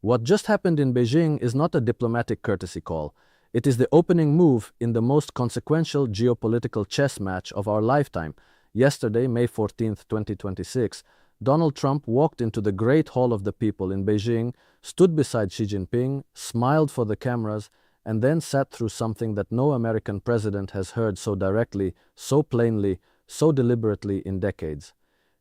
What just happened in Beijing is not a diplomatic courtesy call. It is the opening move in the most consequential geopolitical chess match of our lifetime. Yesterday, May 14, 2026, Donald Trump walked into the Great Hall of the People in Beijing, stood beside Xi Jinping, smiled for the cameras, and then sat through something that no American president has heard so directly, so plainly, so deliberately in decades.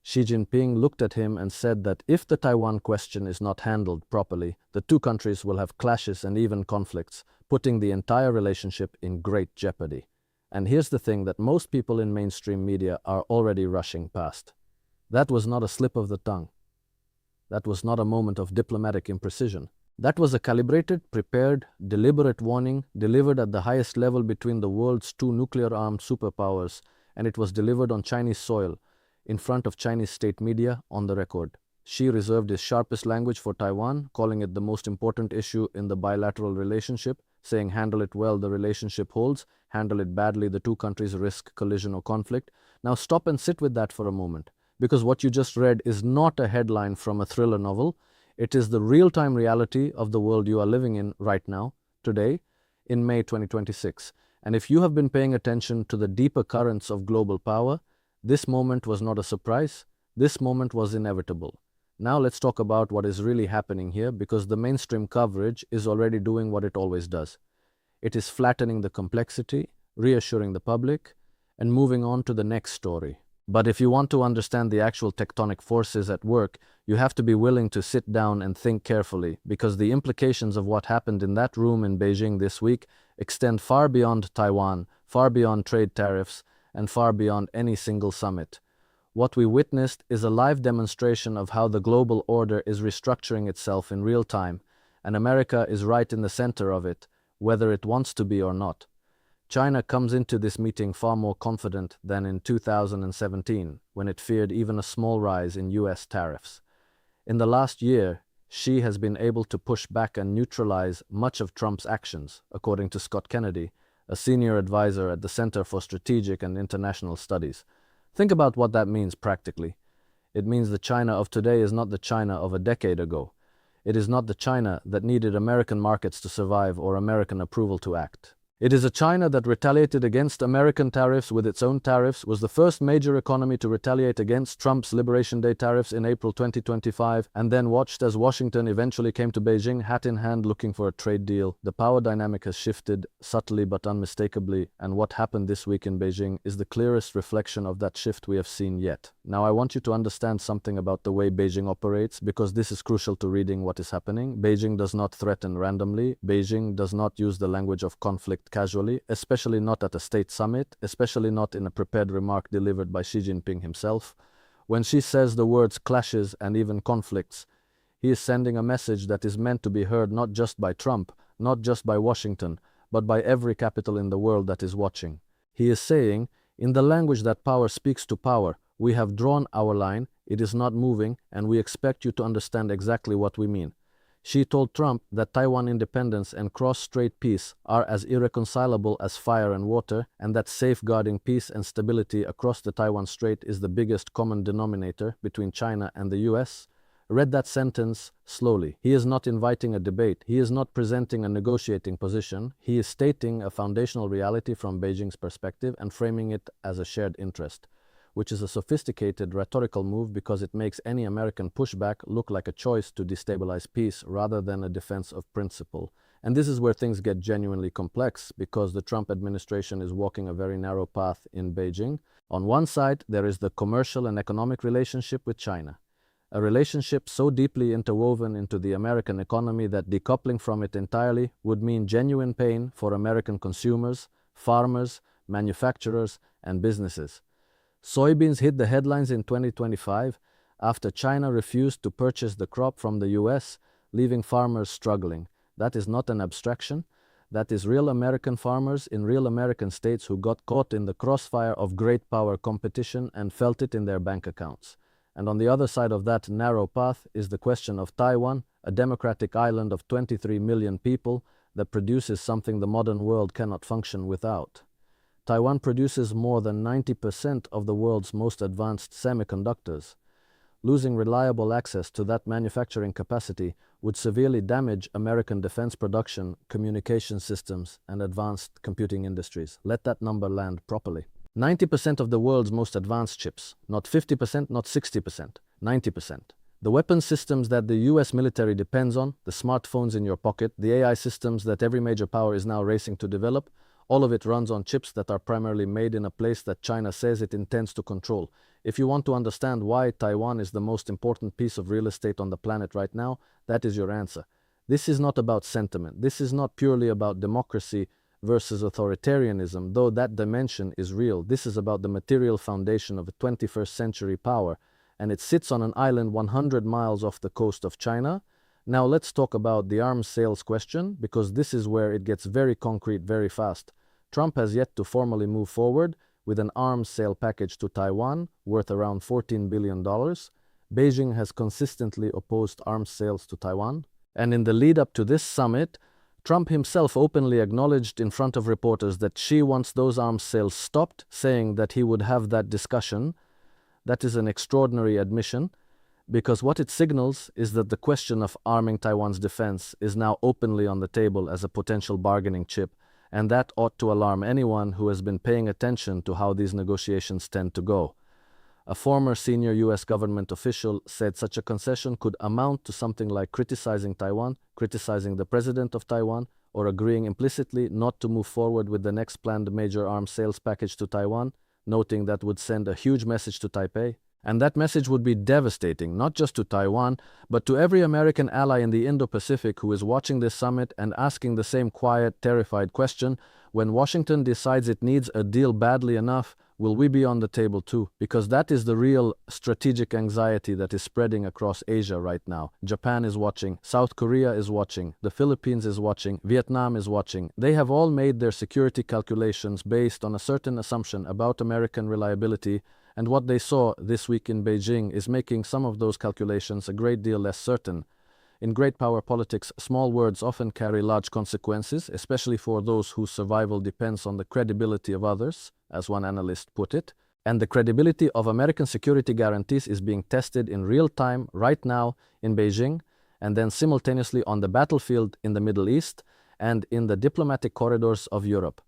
Xi Jinping looked at him and said that if the Taiwan question is not handled properly, the two countries will have clashes and even conflicts, putting the entire relationship in great jeopardy. And here's the thing that most people in mainstream media are already rushing past. That was not a slip of the tongue. That was not a moment of diplomatic imprecision. That was a calibrated, prepared, deliberate warning delivered at the highest level between the world's two nuclear-armed superpowers, and it was delivered on Chinese soil, in front of Chinese state media, on the record. Xi reserved his sharpest language for Taiwan, calling it the most important issue in the bilateral relationship, saying handle it well, the relationship holds, handle it badly, the two countries risk collision or conflict. Now stop and sit with that for a moment, because what you just read is not a headline from a thriller novel. It is the real-time reality of the world you are living in right now, today, in May 2026. And if you have been paying attention to the deeper currents of global power, this moment was not a surprise. This moment was inevitable. Now let's talk about what is really happening here, because the mainstream coverage is already doing what it always does. It is flattening the complexity, reassuring the public, and moving on to the next story. But if you want to understand the actual tectonic forces at work, you have to be willing to sit down and think carefully, because the implications of what happened in that room in Beijing this week extend far beyond Taiwan, far beyond trade tariffs, and far beyond any single summit. What we witnessed is a live demonstration of how the global order is restructuring itself in real time, and America is right in the center of it, whether it wants to be or not. China comes into this meeting far more confident than in 2017, when it feared even a small rise in U.S. tariffs. In the last year, Xi has been able to push back and neutralize much of Trump's actions, according to Scott Kennedy, a senior advisor at the Center for Strategic and International Studies. Think about what that means practically. It means the China of today is not the China of a decade ago. It is not the China that needed American markets to survive or American approval to act. It is a China that retaliated against American tariffs with its own tariffs, was the first major economy to retaliate against Trump's Liberation Day tariffs in April 2025, and then watched as Washington eventually came to Beijing hat in hand looking for a trade deal. The power dynamic has shifted subtly but unmistakably, and what happened this week in Beijing is the clearest reflection of that shift we have seen yet. Now I want you to understand something about the way Beijing operates, because this is crucial to reading what is happening. Beijing does not threaten randomly. Beijing does not use the language of conflict casually, especially not at a state summit, especially not in a prepared remark delivered by Xi Jinping himself. When Xi says the words clashes and even conflicts, he is sending a message that is meant to be heard not just by Trump, not just by Washington, but by every capital in the world that is watching. He is saying, in the language that power speaks to power, we have drawn our line, it is not moving, and we expect you to understand exactly what we mean. Xi told Trump that Taiwan independence and cross-strait peace are as irreconcilable as fire and water, and that safeguarding peace and stability across the Taiwan Strait is the biggest common denominator between China and the U.S. Read that sentence slowly. He is not inviting a debate. He is not presenting a negotiating position. He is stating a foundational reality from Beijing's perspective and framing it as a shared interest, which is a sophisticated rhetorical move because it makes any American pushback look like a choice to destabilize peace rather than a defense of principle. And this is where things get genuinely complex, because the Trump administration is walking a very narrow path in Beijing. On one side, there is the commercial and economic relationship with China, a relationship so deeply interwoven into the American economy that decoupling from it entirely would mean genuine pain for American consumers, farmers, manufacturers, and businesses. Soybeans hit the headlines in 2025 after China refused to purchase the crop from the U.S., leaving farmers struggling. That is not an abstraction. That is real American farmers in real American states who got caught in the crossfire of great power competition and felt it in their bank accounts. And on the other side of that narrow path is the question of Taiwan, a democratic island of 23 million people that produces something the modern world cannot function without. Taiwan produces more than 90% of the world's most advanced semiconductors. Losing reliable access to that manufacturing capacity would severely damage American defense production, communication systems, and advanced computing industries. Let that number land properly. 90% of the world's most advanced chips, not 50%, not 60%, 90%. The weapon systems that the US military depends on, the smartphones in your pocket, the AI systems that every major power is now racing to develop, all of it runs on chips that are primarily made in a place that China says it intends to control. If you want to understand why Taiwan is the most important piece of real estate on the planet right now, that is your answer. This is not about sentiment. This is not purely about democracy versus authoritarianism, though that dimension is real. This is about the material foundation of a 21st century power, and it sits on an island 100 miles off the coast of China. Now let's talk about the arms sales question, because this is where it gets very concrete very fast. Trump has yet to formally move forward with an arms sale package to Taiwan worth around $14 billion. Beijing has consistently opposed arms sales to Taiwan. And in the lead up to this summit, Trump himself openly acknowledged in front of reporters that Xi wants those arms sales stopped, saying that he would have that discussion. That is an extraordinary admission, because what it signals is that the question of arming Taiwan's defense is now openly on the table as a potential bargaining chip, and that ought to alarm anyone who has been paying attention to how these negotiations tend to go. A former senior US government official said such a concession could amount to something like criticizing Taiwan, criticizing the president of Taiwan, or agreeing implicitly not to move forward with the next planned major arms sales package to Taiwan, noting that would send a huge message to Taipei. And that message would be devastating, not just to Taiwan, but to every American ally in the Indo-Pacific who is watching this summit and asking the same quiet, terrified question: when Washington decides it needs a deal badly enough, will we be on the table too? Because that is the real strategic anxiety that is spreading across Asia right now. Japan is watching, South Korea is watching, the Philippines is watching, Vietnam is watching. They have all made their security calculations based on a certain assumption about American reliability, and what they saw this week in Beijing is making some of those calculations a great deal less certain. In great power politics, small words often carry large consequences, especially for those whose survival depends on the credibility of others, as one analyst put it. And the credibility of American security guarantees is being tested in real time right now in Beijing, and then simultaneously on the battlefield in the Middle East and in the diplomatic corridors of Europe.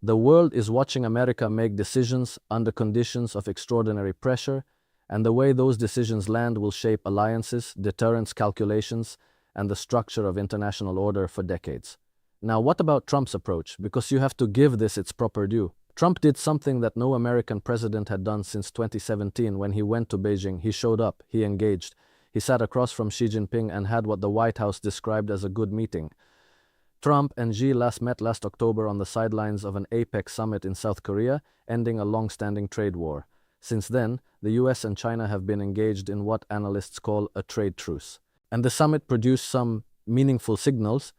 The world is watching America make decisions under conditions of extraordinary pressure, and the way those decisions land will shape alliances, deterrence calculations, and the structure of international order for decades. Now, what about Trump's approach? Because you have to give this its proper due. Trump did something that no American president had done since 2017 when he went to Beijing. He showed up, he engaged, he sat across from Xi Jinping and had what the White House described as a good meeting. Trump and Xi met last October on the sidelines of an APEC summit in South Korea, ending a long-standing trade war. Since then, the US and China have been engaged in what analysts call a trade truce. And the summit produced some meaningful signals.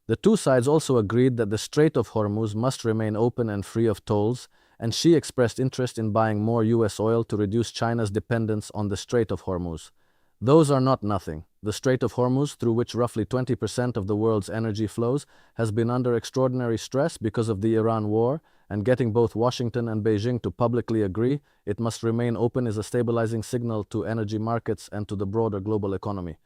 The two sides also agreed that the Strait of Hormuz must remain open and free of tolls, and Xi expressed interest in buying more US oil to reduce China's dependence on the Strait of Hormuz. Those are not nothing. The Strait of Hormuz, through which roughly 20% of the world's energy flows, has been under extraordinary stress because of the Iran war, and getting both Washington and Beijing to publicly agree it must remain open is a stabilizing signal to energy markets and to the broader global economy.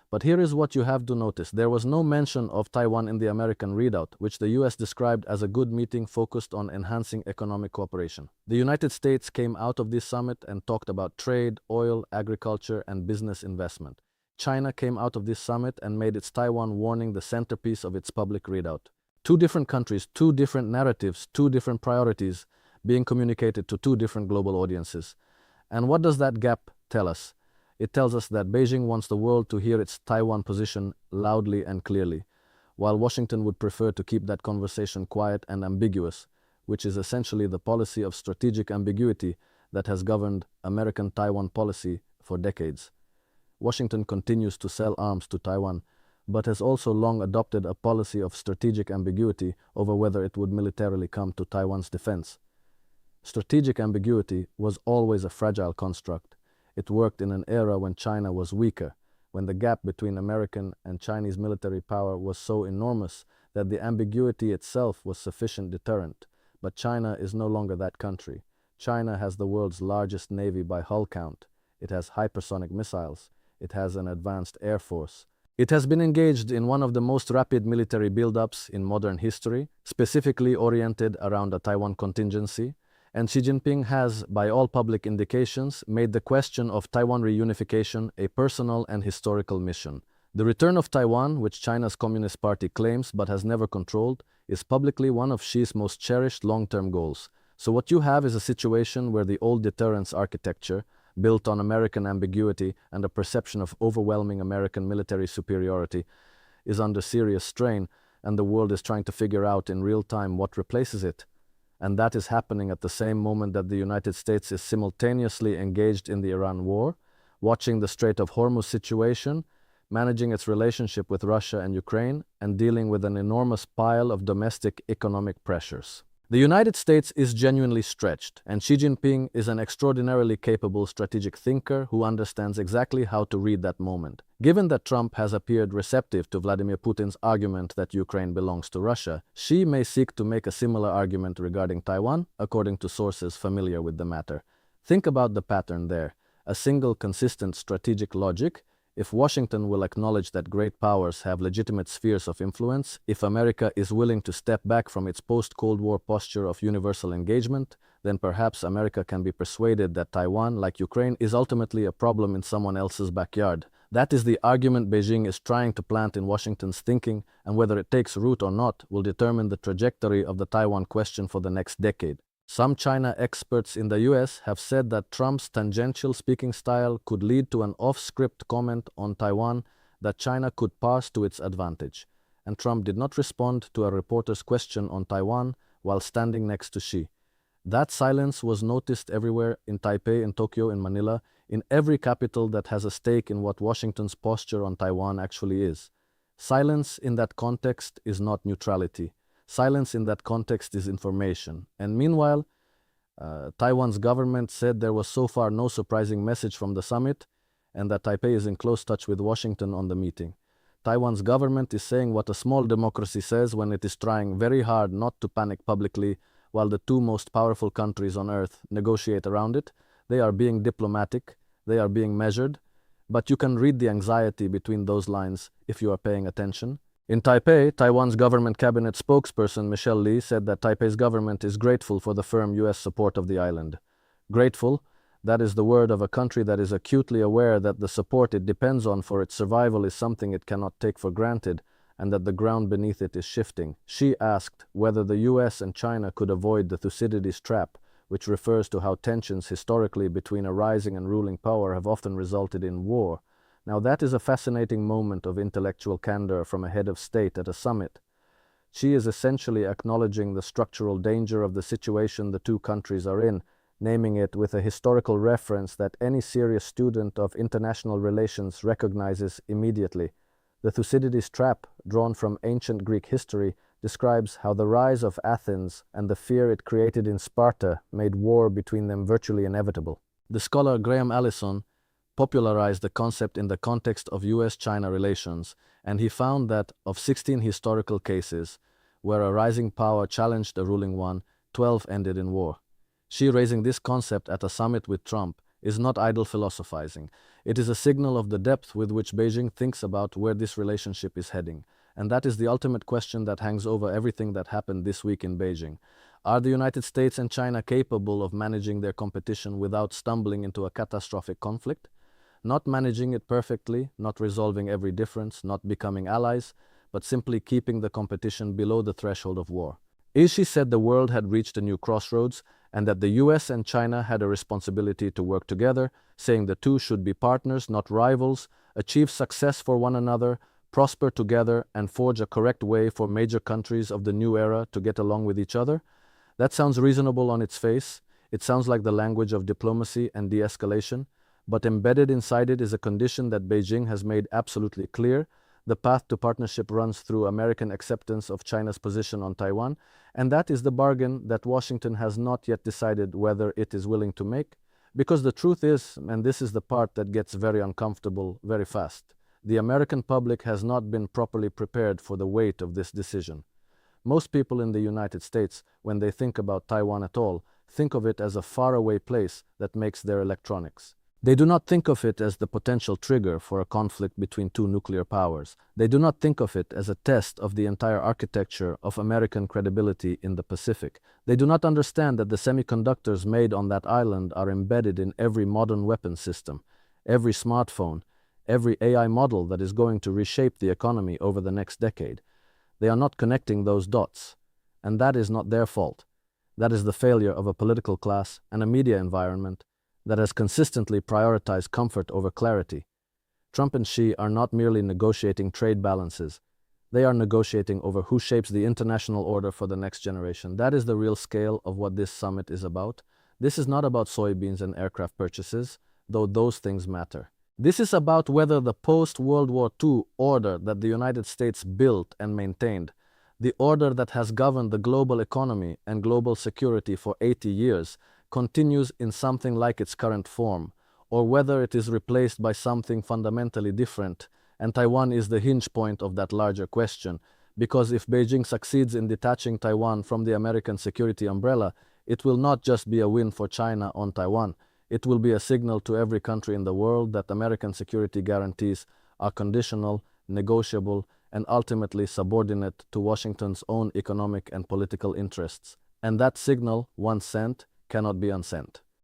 But here is what you have to notice. There was no mention of Taiwan in the American readout, which the US described as a good meeting focused on enhancing economic cooperation. The United States came out of this summit and talked about trade, oil, agriculture, and business investment. China came out of this summit and made its Taiwan warning the centerpiece of its public readout. Two different countries, two different narratives, two different priorities being communicated to two different global audiences. And what does that gap tell us? It tells us that Beijing wants the world to hear its Taiwan position loudly and clearly, while Washington would prefer to keep that conversation quiet and ambiguous, which is essentially the policy of strategic ambiguity that has governed American Taiwan policy for decades. Washington continues to sell arms to Taiwan, but has also long adopted a policy of strategic ambiguity over whether it would militarily come to Taiwan's defense. Strategic ambiguity was always a fragile construct. It worked in an era when China was weaker, when the gap between American and Chinese military power was so enormous that the ambiguity itself was sufficient deterrent. But China is no longer that country. China has the world's largest navy by hull count. it has hypersonic missiles, it has an advanced air force. It has been engaged in one of the most rapid military buildups in modern history, specifically oriented around a Taiwan contingency, and Xi Jinping has, by all public indications, made the question of Taiwan reunification a personal and historical mission. The return of Taiwan, which China's Communist Party claims but has never controlled, is publicly one of Xi's most cherished long-term goals. So what you have is a situation where the old deterrence architecture, built on American ambiguity and a perception of overwhelming American military superiority, is under serious strain, and the world is trying to figure out in real time what replaces it. And that is happening at the same moment that the United States is simultaneously engaged in the Iran war, watching the Strait of Hormuz situation, managing its relationship with Russia and Ukraine, and dealing with an enormous pile of domestic economic pressures. The United States is genuinely stretched, and Xi Jinping is an extraordinarily capable strategic thinker who understands exactly how to read that moment. Given that Trump has appeared receptive to Vladimir Putin's argument that Ukraine belongs to Russia, Xi may seek to make a similar argument regarding Taiwan, according to sources familiar with the matter. Think about the pattern there. A single consistent strategic logic. If Washington will acknowledge that great powers have legitimate spheres of influence, if America is willing to step back from its post-Cold War posture of universal engagement, then perhaps America can be persuaded that Taiwan, like Ukraine, is ultimately a problem in someone else's backyard. That is the argument Beijing is trying to plant in Washington's thinking, and whether it takes root or not will determine the trajectory of the Taiwan question for the next decade. Some China experts in the US have said that Trump's tangential speaking style could lead to an off-script comment on Taiwan that China could parse to its advantage, and Trump did not respond to a reporter's question on Taiwan while standing next to Xi. That silence was noticed everywhere, in Taipei, in Tokyo, in Manila, in every capital that has a stake in what Washington's posture on Taiwan actually is. Silence in that context is not neutrality. Silence in that context is information. And meanwhile, Taiwan's government said there was so far no surprising message from the summit, and that Taipei is in close touch with Washington on the meeting. Taiwan's government is saying what a small democracy says when it is trying very hard not to panic publicly while the two most powerful countries on earth negotiate around it. They are being diplomatic, they are being measured, but you can read the anxiety between those lines if you are paying attention. In Taipei, Taiwan's government cabinet spokesperson Michelle Lee said that Taipei's government is grateful for the firm U.S. support of the island. Grateful? That is the word of a country that is acutely aware that the support it depends on for its survival is something it cannot take for granted, and that the ground beneath it is shifting. She asked whether the U.S. and China could avoid the Thucydides trap, which refers to how tensions historically between a rising and ruling power have often resulted in war. Now that is a fascinating moment of intellectual candor from a head of state at a summit. She is essentially acknowledging the structural danger of the situation the two countries are in, naming it with a historical reference that any serious student of international relations recognizes immediately. The Thucydides trap, drawn from ancient Greek history, describes how the rise of Athens and the fear it created in Sparta made war between them virtually inevitable. The scholar Graham Allison popularized the concept in the context of U.S. China relations, and he found that of 16 historical cases where a rising power challenged a ruling one, 12 ended in war. She raising this concept at a summit with Trump is not idle philosophizing. It is a signal of the depth with which Beijing thinks about where this relationship is heading. And that is the ultimate question that hangs over everything that happened this week in Beijing. Are the United States and China capable of managing their competition without stumbling into a catastrophic conflict? Not managing it perfectly, not resolving every difference, not becoming allies, but simply keeping the competition below the threshold of war. Xi said the world had reached a new crossroads and that the US and China had a responsibility to work together, saying the two should be partners, not rivals, achieve success for one another, prosper together, and forge a correct way for major countries of the new era to get along with each other. That sounds reasonable on its face. It sounds like the language of diplomacy and de-escalation. But embedded inside it is a condition that Beijing has made absolutely clear. The path to partnership runs through American acceptance of China's position on Taiwan, and that is the bargain that Washington has not yet decided whether it is willing to make. Because the truth is, and this is the part that gets very uncomfortable very fast, the American public has not been properly prepared for the weight of this decision. Most people in the United States, when they think about Taiwan at all, think of it as a faraway place that makes their electronics. They do not think of it as the potential trigger for a conflict between two nuclear powers. They do not think of it as a test of the entire architecture of American credibility in the Pacific. They do not understand that the semiconductors made on that island are embedded in every modern weapon system, every smartphone, every AI model that is going to reshape the economy over the next decade. They are not connecting those dots, and that is not their fault. That is the failure of a political class and a media environment that has consistently prioritized comfort over clarity. Trump and Xi are not merely negotiating trade balances. They are negotiating over who shapes the international order for the next generation. That is the real scale of what this summit is about. This is not about soybeans and aircraft purchases, though those things matter. This is about whether the post-World War II order that the United States built and maintained, the order that has governed the global economy and global security for 80 years, continues in something like its current form, or whether it is replaced by something fundamentally different, and Taiwan is the hinge point of that larger question, because if Beijing succeeds in detaching Taiwan from the American security umbrella, it will not just be a win for China on Taiwan, it will be a signal to every country in the world that American security guarantees are conditional, negotiable, and ultimately subordinate to Washington's own economic and political interests. And that signal, once sent, cannot be unsent.